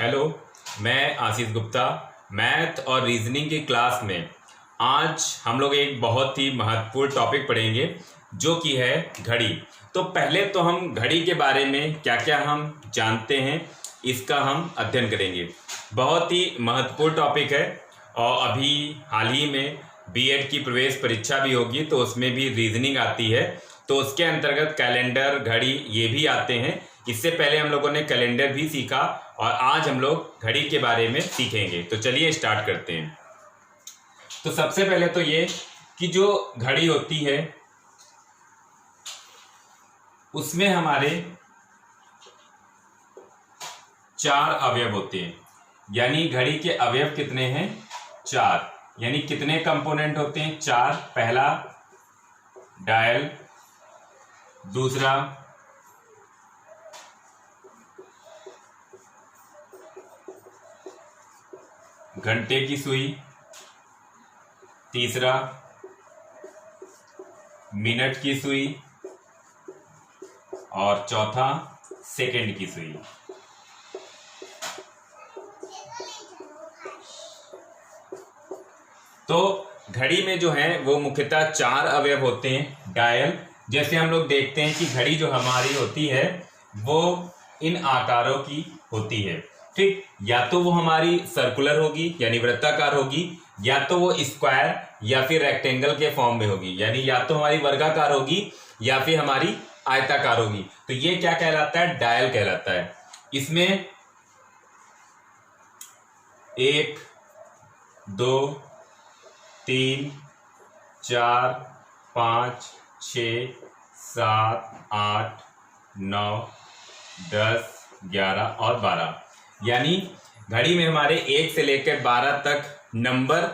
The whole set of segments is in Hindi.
हेलो, मैं आशीष गुप्ता। मैथ और रीजनिंग की क्लास में आज हम लोग एक बहुत ही महत्वपूर्ण टॉपिक पढ़ेंगे जो कि है घड़ी। तो पहले तो हम घड़ी के बारे में क्या क्या हम जानते हैं इसका हम अध्ययन करेंगे। बहुत ही महत्वपूर्ण टॉपिक है और अभी हाल ही में बीएड की प्रवेश परीक्षा भी होगी तो उसमें भी रीजनिंग आती है, तो उसके अंतर्गत कैलेंडर, घड़ी ये भी आते हैं। इससे पहले हम लोगों ने कैलेंडर भी सीखा और आज हम लोग घड़ी के बारे में सीखेंगे। तो चलिए स्टार्ट करते हैं। तो सबसे पहले तो ये कि जो घड़ी होती है उसमें हमारे 4 अवयव होते हैं। यानी घड़ी के अवयव कितने हैं? 4। यानी कितने कंपोनेंट होते हैं? 4। पहला डायल, दूसरा घंटे की सुई, तीसरा मिनट की सुई और चौथा सेकंड की सुई। तो घड़ी में जो है वो मुख्यतः 4 अवयव होते हैं। डायल, जैसे हम लोग देखते हैं कि घड़ी जो हमारी होती है वो इन आकारों की होती है, ठीक। या तो वो हमारी सर्कुलर होगी यानी वृत्ताकार होगी, या तो वो स्क्वायर या फिर रेक्टेंगल के फॉर्म में होगी, यानी या तो हमारी वर्गाकार होगी या फिर हमारी आयताकार होगी। तो ये क्या कहलाता है? डायल कहलाता है। इसमें 1, 2, 3, 4, 5, 6, 7, 8, 9, 10, 11 और 12। यानी घड़ी में हमारे 1 से लेकर 12 तक नंबर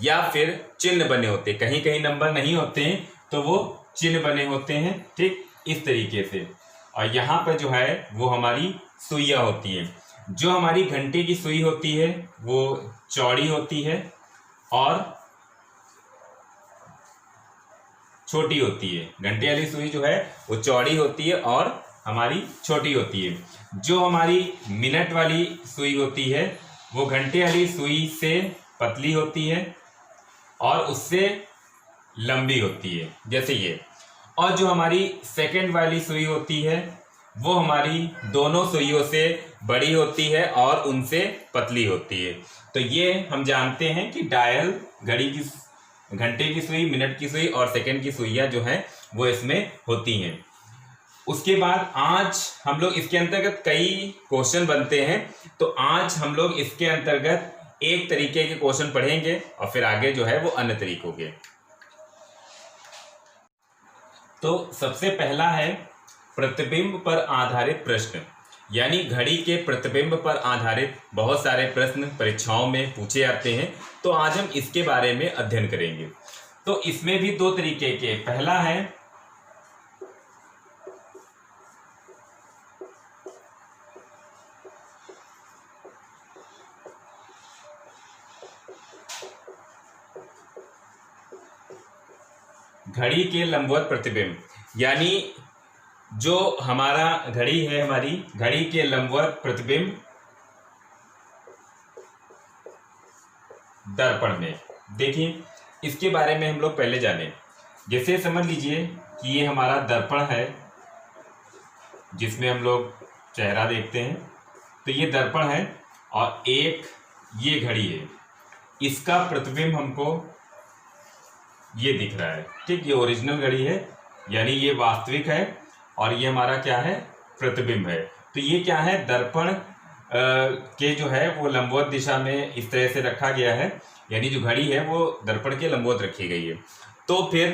या फिर चिन्ह बने होते हैं। कहीं कहीं नंबर नहीं होते हैं तो वो चिन्ह बने होते हैं, ठीक, इस तरीके से। और यहाँ पर जो है वो हमारी सुइयां होती है। जो हमारी घंटे की सुई होती है वो चौड़ी होती है और छोटी होती है। घंटे वाली सुई जो है वो चौड़ी होती है और हमारी छोटी होती है। जो हमारी मिनट वाली सुई होती है वो घंटे वाली सुई से पतली होती है और उससे लंबी होती है, जैसे ये। और जो हमारी सेकंड वाली सुई होती है वो हमारी दोनों सुइयों से बड़ी होती है और उनसे पतली होती है। तो ये हम जानते हैं कि डायल, घड़ी की, घंटे की सुई, मिनट की सुई और सेकंड की सुइयां जो हैं वो इसमें होती हैं। उसके बाद आज हम लोग इसके अंतर्गत कई क्वेश्चन बनते हैं, तो आज हम लोग इसके अंतर्गत एक तरीके के क्वेश्चन पढ़ेंगे और फिर आगे जो है वो अन्य तरीकों के। तो सबसे पहला है प्रतिबिंब पर आधारित प्रश्न। यानी घड़ी के प्रतिबिंब पर आधारित बहुत सारे प्रश्न परीक्षाओं में पूछे जाते हैं, तो आज हम इसके बारे में अध्ययन करेंगे। तो इसमें भी 2 तरीके के। पहला है घड़ी के लंबवत प्रतिबिंब। यानी जो हमारा घड़ी है, हमारी घड़ी के लंबवत प्रतिबिंब दर्पण में। देखिए इसके बारे में हम लोग पहले जाने। जैसे समझ लीजिए कि ये हमारा दर्पण है जिसमें हम लोग चेहरा देखते हैं। तो ये दर्पण है और एक ये घड़ी है, इसका प्रतिबिंब हमको ये दिख रहा है, ठीक। ये ओरिजिनल घड़ी है यानी ये वास्तविक है और ये हमारा क्या है? प्रतिबिंब है। तो ये क्या है? दर्पण के जो है वो लंबवत दिशा में इस तरह से रखा गया है, यानी जो घड़ी है वो दर्पण के लंबवत रखी गई है। तो फिर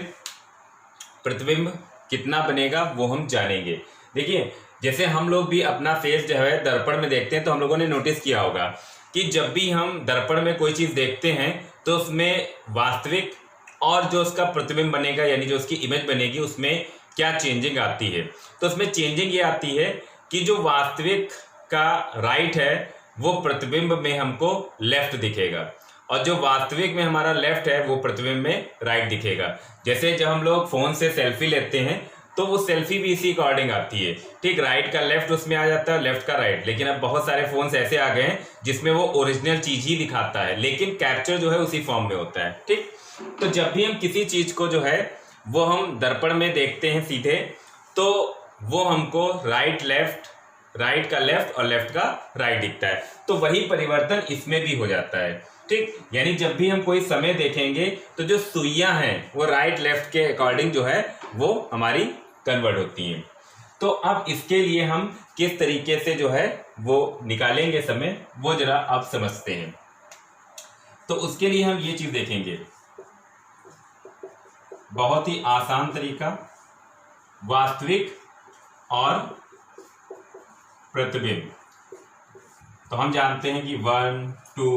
प्रतिबिंब कितना बनेगा वो हम जानेंगे। देखिए जैसे हम लोग भी अपना फेस जो है दर्पण में देखते हैं, तो हम लोगों ने नोटिस किया होगा कि जब भी हम दर्पण में कोई चीज देखते हैं तो उसमें वास्तविक और जो उसका प्रतिबिंब बनेगा यानी जो उसकी इमेज बनेगी उसमें क्या चेंजिंग आती है। तो उसमें चेंजिंग ये आती है कि जो वास्तविक का राइट है वो प्रतिबिंब में हमको लेफ्ट दिखेगा और जो वास्तविक में हमारा लेफ्ट है वो प्रतिबिंब में राइट दिखेगा। जैसे जब हम लोग फोन से सेल्फी लेते हैं तो वो सेल्फी भी इसी अकॉर्डिंग आती है। ठीक, राइट का लेफ्ट उसमें आ जाता है, लेफ्ट का राइट। लेकिन अब बहुत सारे फोन्स ऐसे आ गए हैं जिसमें वो ओरिजिनल चीज ही दिखाता है, लेकिन कैप्चर जो है उसी फॉर्म में होता है। ठीक, तो जब भी हम किसी चीज को जो है वो हम दर्पण में देखते हैं सीधे, तो वो हमको राइट का लेफ्ट और लेफ्ट का राइट दिखता है। तो वही परिवर्तन इसमें भी हो जाता है। ठीक, यानी जब भी हम कोई समय देखेंगे तो जो सुइयां हैं वो राइट लेफ्ट के अकॉर्डिंग जो है वो हमारी कन्वर्ट होती हैं। तो अब इसके लिए हम किस तरीके से जो है वो निकालेंगे समय, वो जरा आप समझते हैं। तो उसके लिए हम ये चीज देखेंगे, बहुत ही आसान तरीका, वास्तविक और प्रतिबिंब। तो हम जानते हैं कि 1 2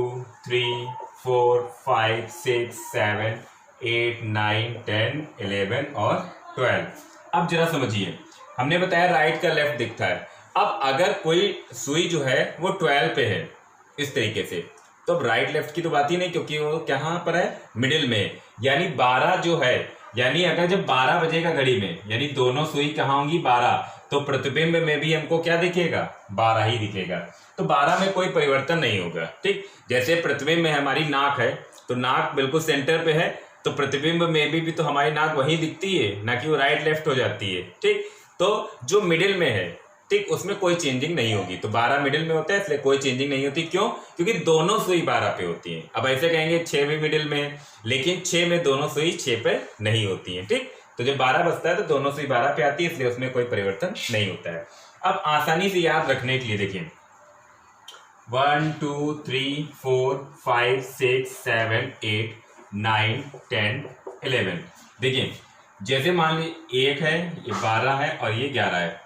3 4 5 6 7 8 9 10 11 और 12। अब जरा समझिए, हमने बताया राइट का लेफ्ट दिखता है। अब अगर कोई सुई जो है वो 12 पे है इस तरीके से, तो अब राइट लेफ्ट की तो बात ही नहीं, क्योंकि वो कहाँ पर है, मिडिल में। यानी 12 जो है, यानी अगर जब 12 बजेगा घड़ी में, यानी दोनों सुई कहाँ होंगी, 12, तो प्रतिबिंब में भी हमको क्या दिखेगा, 12 ही दिखेगा। तो 12 में कोई परिवर्तन नहीं होगा। ठीक, जैसे प्रतिबिंब में हमारी नाक है, तो नाक बिल्कुल सेंटर पे है, तो प्रतिबिंब में भी तो हमारी नाक वहीं दिखती है, ना कि वो राइट लेफ्ट हो जाती है। ठीक, तो जो मिडिल में है, ठीक, उसमें कोई चेंजिंग नहीं होगी। तो 12 मिडिल में होता है, इसलिए कोई चेंजिंग नहीं होती। क्यों? क्योंकि दोनों सुई 12 पे होती हैं। अब ऐसे कहेंगे 6 भी मिडिल में है, लेकिन 6 में दोनों सुई 6 पे नहीं होती है। ठीक, तो जब 12 बजता है तो दोनों सुई 12 पे आती है, इसलिए उसमें कोई परिवर्तन नहीं होता है। अब आसानी से याद रखने के लिए देखिए, 1 2 3 4 5 6 7 8 9 10 11। देखिए, जैसे मान लीजिए 1 है, ये 12 है और ये 11 है,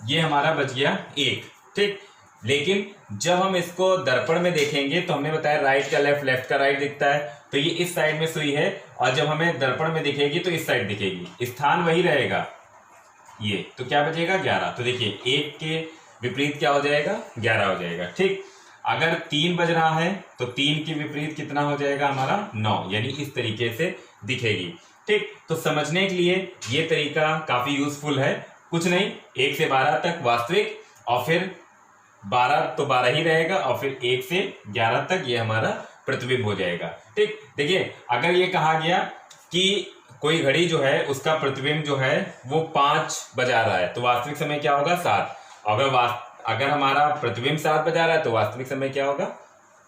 ये हमारा बच गया 1। ठीक, लेकिन जब हम इसको दर्पण में देखेंगे तो हमने बताया राइट का लेफ्ट, लेफ्ट का राइट दिखता है, तो ये इस साइड में सुई है, और जब हमें दर्पण में दिखेगी तो इस साइड दिखेगी, स्थान वही रहेगा ये। तो क्या बचेगा, 11। तो देखिए 1 के विपरीत क्या हो जाएगा, 11 हो जाएगा। ठीक, अगर 3 बज रहा है तो 3 के विपरीत कितना हो जाएगा हमारा, 9, यानी इस तरीके से दिखेगी। ठीक, तो समझने के लिए ये तरीका काफी यूजफुल है। कुछ नहीं, 1 से 12 तक वास्तविक, और फिर 12 तो 12 ही रहेगा, और फिर 1 से 11 तक ये हमारा प्रतिबिंब हो जाएगा। ठीक, देखिए अगर ये कहा गया कि कोई घड़ी जो है उसका प्रतिबिंब जो है वो 5 बजा रहा है, तो वास्तविक समय क्या होगा, 7। अगर हमारा प्रतिबिंब 7 बजा रहा है तो वास्तविक समय क्या होगा।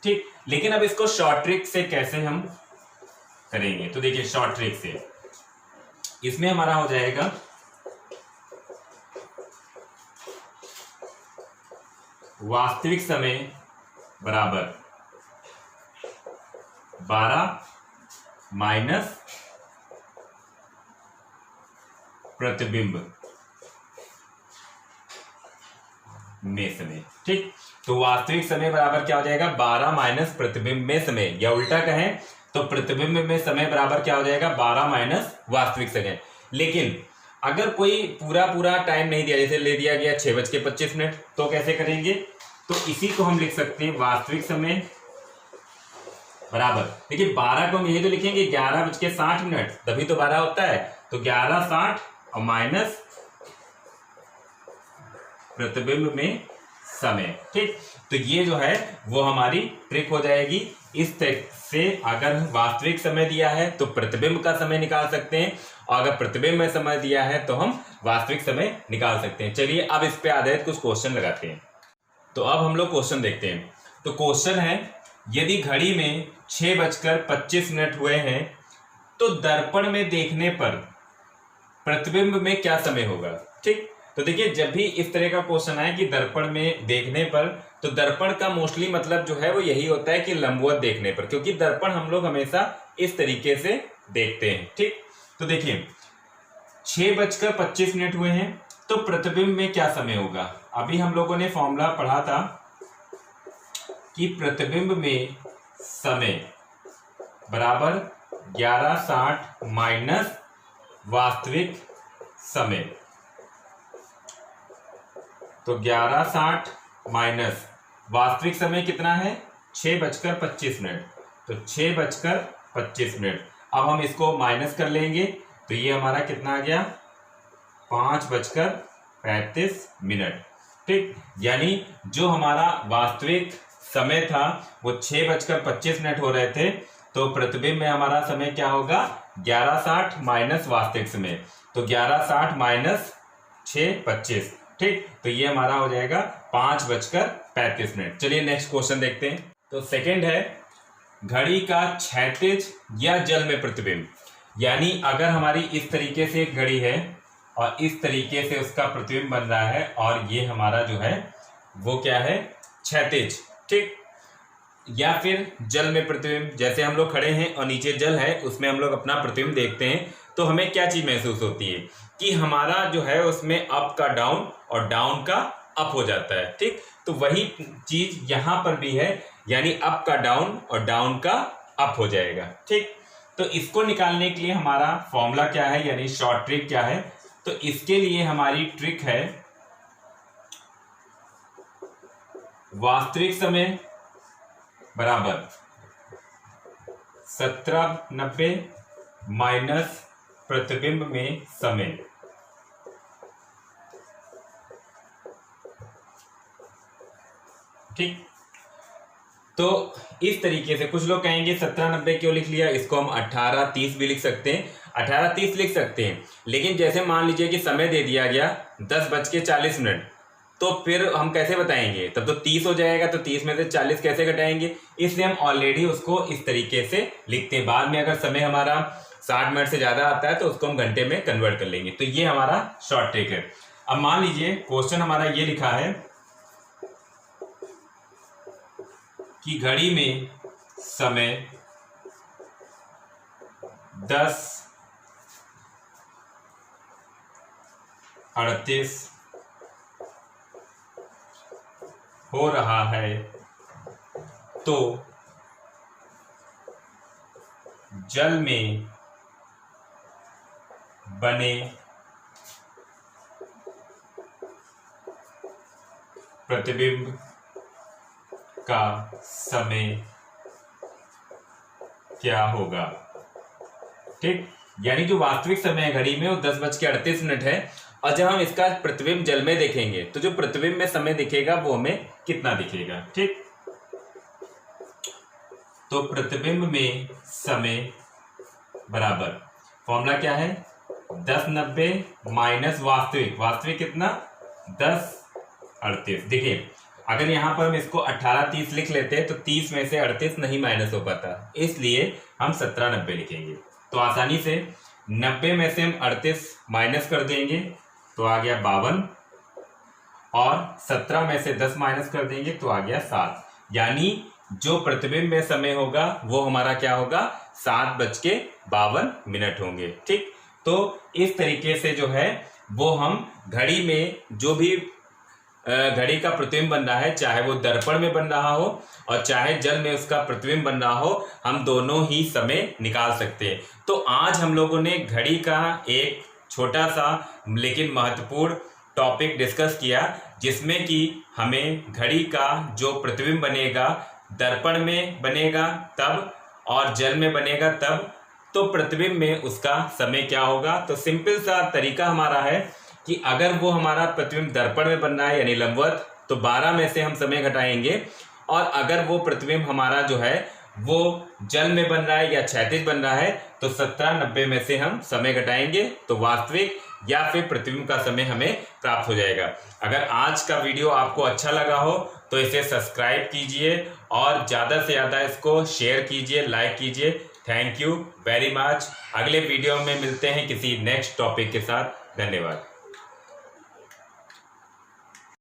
ठीक, लेकिन अब इसको शॉर्ट ट्रिक से कैसे हम करेंगे, तो देखिए शॉर्ट ट्रिक से इसमें हमारा हो जाएगा वास्तविक समय बराबर 12 माइनस प्रतिबिंब में समय। ठीक, तो वास्तविक समय बराबर क्या हो जाएगा, 12 माइनस प्रतिबिंब में समय, या उल्टा कहें तो प्रतिबिंब में समय बराबर क्या हो जाएगा, 12 माइनस वास्तविक समय। लेकिन अगर कोई पूरा टाइम नहीं दिया, जैसे ले दिया गया 6:25, तो कैसे करेंगे, तो इसी को हम लिख सकते हैं वास्तविक समय बराबर, देखिए 12 को हम यही तो लिखेंगे 11:60, तभी तो 12 होता है, तो 11:60 और माइनस प्रतिबिंब में समय। ठीक, तो ये जो है वो हमारी ट्रिक हो जाएगी। इस तरह से अगर वास्तविक समय दिया है तो प्रतिबिंब का समय निकाल सकते हैं, और अगर प्रतिबिंब में समय दिया है तो हम वास्तविक समय निकाल सकते हैं। चलिए अब इस पे आधारित कुछ क्वेश्चन लगाते हैं। तो अब हम लोग क्वेश्चन देखते हैं। तो क्वेश्चन है, यदि घड़ी में 6:25 हुए हैं तो दर्पण में देखने पर प्रतिबिंब में क्या समय होगा। ठीक, तो देखिए जब भी इस तरह का क्वेश्चन आए कि दर्पण में देखने पर, तो दर्पण का मोस्टली मतलब जो है वो यही होता है कि लंबवत देखने पर, क्योंकि दर्पण हम लोग हमेशा इस तरीके से देखते हैं। ठीक, तो देखिए 6:25 हुए हैं तो प्रतिबिंब में क्या समय होगा। अभी हम लोगों ने फॉर्मूला पढ़ा था कि प्रतिबिंब में समय बराबर 11:60 माइनस वास्तविक समय। तो 11:60 माइनस वास्तविक समय कितना है, 6:25, तो 6:25। अब हम इसको माइनस कर लेंगे, तो ये हमारा कितना आ गया 5:35। ठीक, यानी जो हमारा वास्तविक समय था वो 6:25 हो रहे थे, तो प्रतिबिंब में हमारा समय क्या होगा 11:60 माइनस वास्तविक समय, तो 11:60 माइनस 6:25। ठीक, तो ये हमारा हो जाएगा 5:35। चलिए नेक्स्ट क्वेश्चन देखते हैं। तो सेकंड है घड़ी का क्षैतिज या जल में प्रतिबिंब, यानी अगर हमारी इस तरीके से एक घड़ी है और इस तरीके से उसका प्रतिबिंब बन रहा है और ये हमारा जो है वो क्या है क्षैतिज। ठीक, या फिर जल में प्रतिबिंब, जैसे हम लोग खड़े हैं और नीचे जल है उसमें हम लोग अपना प्रतिबिंब देखते हैं, तो हमें क्या चीज महसूस होती है कि हमारा जो है उसमें अप का डाउन और डाउन का अप हो जाता है। ठीक, तो वही चीज यहां पर भी है, यानी अप का डाउन और डाउन का अप हो जाएगा। ठीक, तो इसको निकालने के लिए हमारा फॉर्मूला क्या है, यानी शॉर्ट ट्रिक क्या है, तो इसके लिए हमारी ट्रिक है वास्तविक समय बराबर 1790 माइनस प्रतिबिंब में समय। ठीक, तो इस तरीके से कुछ लोग कहेंगे 1790 क्यों लिख लिया, इसको हम 1830 भी लिख सकते हैं, 1830 लिख सकते हैं, लेकिन जैसे मान लीजिए कि समय दे दिया गया 10:40, तो फिर हम कैसे बताएंगे, तब तो 30 हो जाएगा, तो 30 में से 40 कैसे घटाएंगे, इसलिए हम ऑलरेडी उसको इस तरीके से लिखते हैं। बाद में अगर समय हमारा 60 मिनट से ज्यादा आता है तो उसको हम घंटे में कन्वर्ट कर लेंगे। तो ये हमारा शॉर्ट ट्रिक है। अब मान लीजिए क्वेश्चन हमारा ये लिखा है कि घड़ी में समय 10:38 हो रहा है, तो जल में बने प्रतिबिंब का समय क्या होगा। ठीक, यानी जो वास्तविक समय है घड़ी में वो 10:38 है, और जब हम इसका प्रतिबिंब जल में देखेंगे तो जो प्रतिबिंब में समय दिखेगा वो हमें कितना दिखेगा। ठीक, तो प्रतिबिंब में समय बराबर फॉर्मूला क्या है 1090 माइनस वास्तविक, वास्तविक कितना 10:38। देखिए अगर यहां पर हम इसको 1830 लिख लेते हैं तो 30 में से 38 नहीं माइनस हो पाता, इसलिए हम 1790 लिखेंगे। तो आसानी से 90 में से हम 38 माइनस कर देंगे तो आ गया 52, और 17 में से 10 माइनस कर देंगे तो आ गया 7, यानी जो प्रतिबिंब में समय होगा वो हमारा क्या होगा 7:52 होंगे। ठीक, तो इस तरीके से जो है वो हम घड़ी में जो भी घड़ी का प्रतिबिंब बन रहा है, चाहे वो दर्पण में बन रहा हो और चाहे जल में उसका प्रतिबिंब बन रहा हो, हम दोनों ही समय निकाल सकते हैं। तो आज हम लोगों ने घड़ी का एक छोटा सा लेकिन महत्वपूर्ण टॉपिक डिस्कस किया, जिसमें कि हमें घड़ी का जो प्रतिबिंब बनेगा दर्पण में बनेगा तब और जल में बनेगा तब, तो प्रतिबिंब में उसका समय क्या होगा। तो सिंपल सा तरीका हमारा है कि अगर वो हमारा प्रतिबिंब दर्पण में बन रहा है यानी लंबवत, तो 12 में से हम समय घटाएंगे, और अगर वो प्रतिबिंब हमारा जो है वो जल में बन रहा है या क्षैतिज बन रहा है तो 1790 में से हम समय घटाएंगे, तो वास्तविक या फिर प्रतिबिंब का समय हमें प्राप्त हो जाएगा। अगर आज का वीडियो आपको अच्छा लगा हो तो इसे सब्सक्राइब कीजिए और ज़्यादा से ज़्यादा इसको शेयर कीजिए, लाइक कीजिए। Thank you very much. अगले वीडियो में मिलते हैं किसी नेक्स्ट टॉपिक के साथ। धन्यवाद।